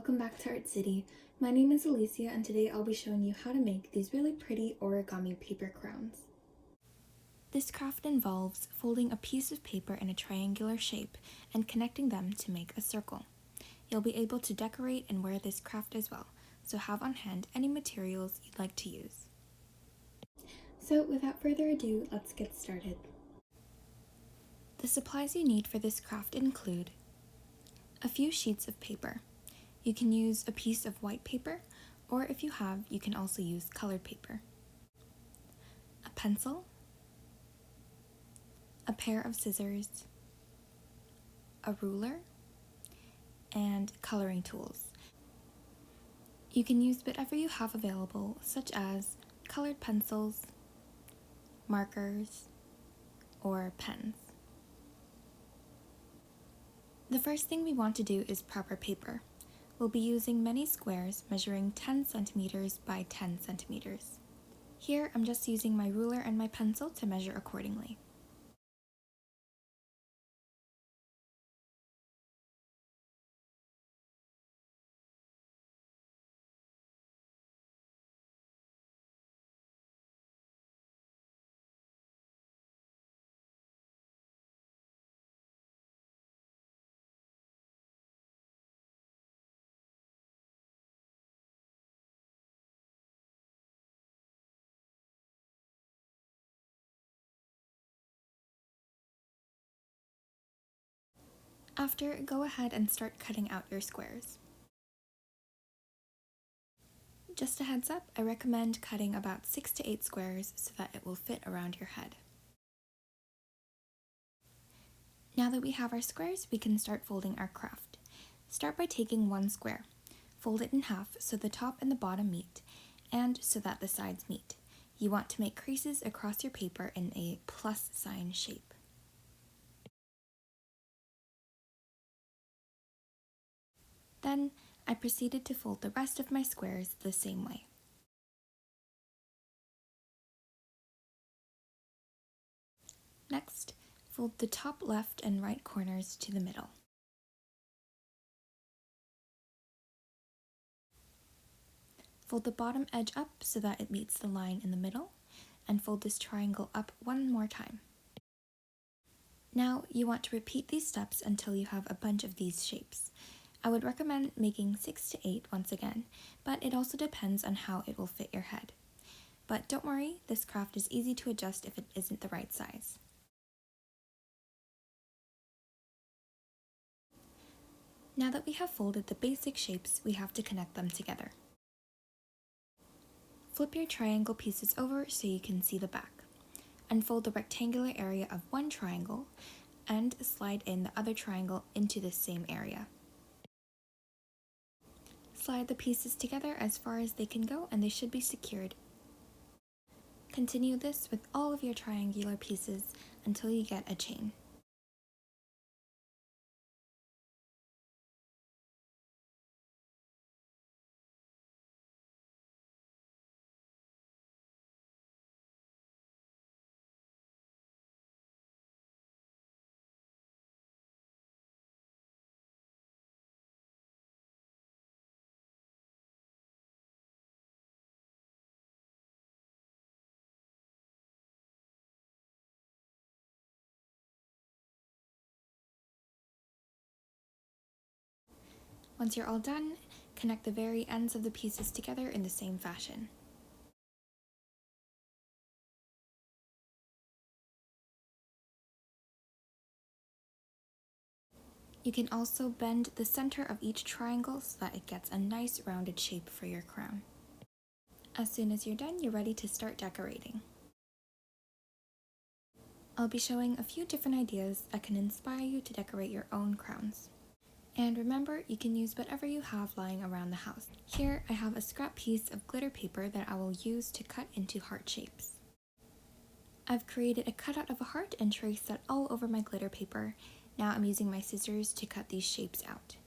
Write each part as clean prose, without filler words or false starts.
welcome back to Art City. My name is Alicia and today I'll be showing you how to make these really pretty origami paper crowns. This craft involves folding a piece of paper in a triangular shape and connecting them to make a circle. You'll be able to decorate and wear this craft as well, so have on hand any materials you'd like to use. So without further ado, let's get started. The supplies you need for this craft include a few sheets of paper. You can use a piece of white paper, or if you have, you can also use colored paper. A pencil, a pair of scissors, a ruler, and coloring tools. You can use whatever you have available, such as colored pencils, markers, or pens. The first thing we want to do is prep our paper. We'll be using many squares measuring 10 centimeters by 10 centimeters. Here, I'm just using my ruler and my pencil to measure accordingly. After, go ahead and start cutting out your squares. Just a heads up, I recommend cutting about 6 to 8 squares so that it will fit around your head. Now that we have our squares, we can start folding our craft. Start by taking one square. Fold it in half so the top and the bottom meet, and so that the sides meet. You want to make creases across your paper in a plus sign shape. Then, I proceeded to fold the rest of my squares the same way. Next, fold the top left and right corners to the middle. Fold the bottom edge up so that it meets the line in the middle, and fold this triangle up one more time. Now, you want to repeat these steps until you have a bunch of these shapes. I would recommend making 6 to 8 once again, but it also depends on how it will fit your head. But don't worry, this craft is easy to adjust if it isn't the right size. Now that we have folded the basic shapes, we have to connect them together. Flip your triangle pieces over so you can see the back. Unfold the rectangular area of one triangle and slide in the other triangle into the same area. Slide the pieces together as far as they can go and they should be secured. Continue this with all of your triangular pieces until you get a chain. Once you're all done, connect the very ends of the pieces together in the same fashion. You can also bend the center of each triangle so that it gets a nice rounded shape for your crown. As soon as you're done, you're ready to start decorating. I'll be showing a few different ideas that can inspire you to decorate your own crowns. And remember, you can use whatever you have lying around the house. Here, I have a scrap piece of glitter paper that I will use to cut into heart shapes. I've created a cutout of a heart and traced that all over my glitter paper. Now I'm using my scissors to cut these shapes out.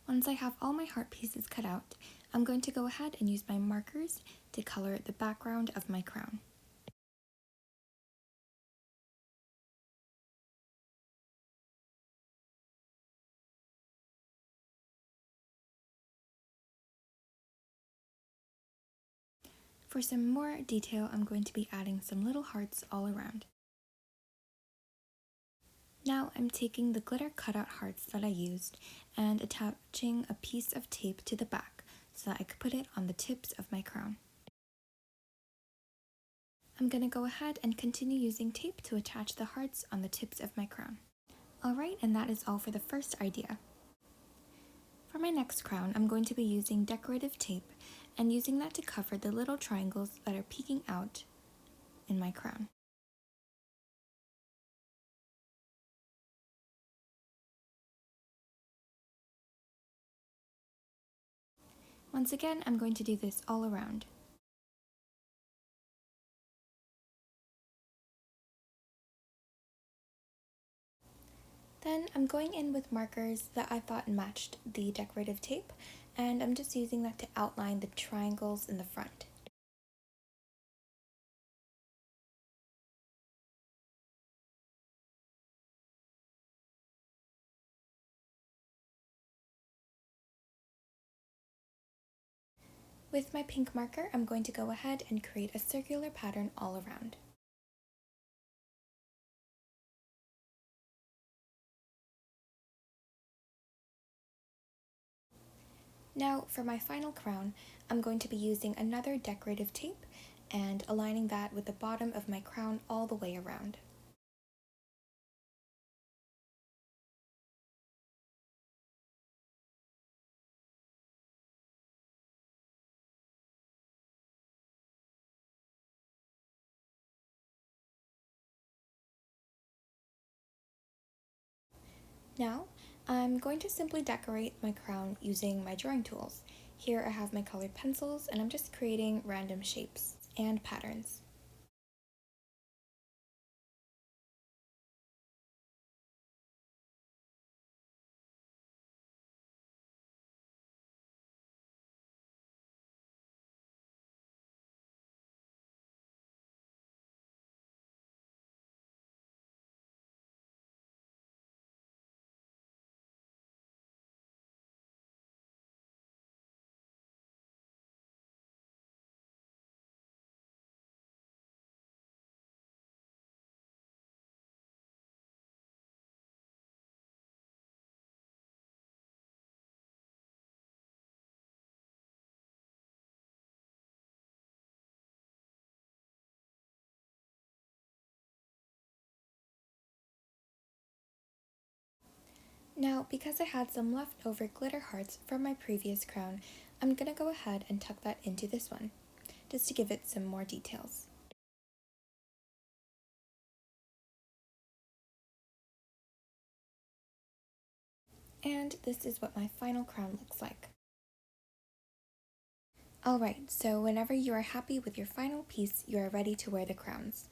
Once I have all my heart pieces cut out, I'm going to go ahead and use my markers to color the background of my crown. For some more detail, I'm going to be adding some little hearts all around. Now I'm taking the glitter cutout hearts that I used and attaching a piece of tape to the back so that I could put it on the tips of my crown. I'm going to go ahead and continue using tape to attach the hearts on the tips of my crown. Alright, and that is all for the first idea. For my next crown, I'm going to be using decorative tape and using that to cover the little triangles that are peeking out in my crown. Once again, I'm going to do this all around. Then I'm going in with markers that I thought matched the decorative tape, and I'm just using that to outline the triangles in the front. With my pink marker, I'm going to go ahead and create a circular pattern all around. Now for my final crown, I'm going to be using another decorative tape and aligning that with the bottom of my crown all the way around. Now, I'm going to simply decorate my crown using my drawing tools. Here I have my colored pencils and I'm just creating random shapes and patterns. Now, because I had some leftover glitter hearts from my previous crown, I'm going to go ahead and tuck that into this one, just to give it some more details. And this is what my final crown looks like. Alright, so whenever you are happy with your final piece, you are ready to wear the crowns.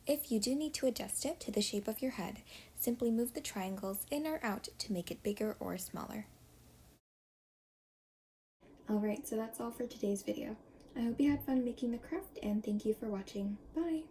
If you do need to adjust it to the shape of your head, simply move the triangles in or out to make it bigger or smaller. Alright, so that's all for today's video. I hope you had fun making the craft and thank you for watching. Bye!